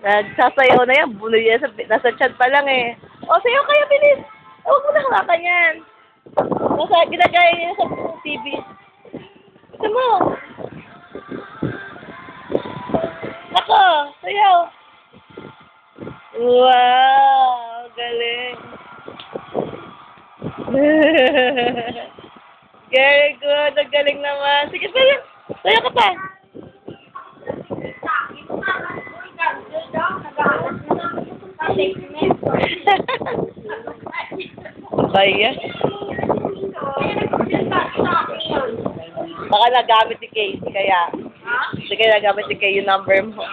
Nagsasayaw na yan. Bulo yan. Nasa chat pa lang eh. O, sayaw kayo, bilis. Huwag mo na hawakan yan. Ginagaya niya sa TV. Ito mo. Ako, sayaw. Wow, galing. Very good. Ang galing naman. Sige, sayaw. Sayaw ka pa. Baya. Baka nagamit ni Casey kaya. Hindi kaya nagamit ni Casey yung number mo.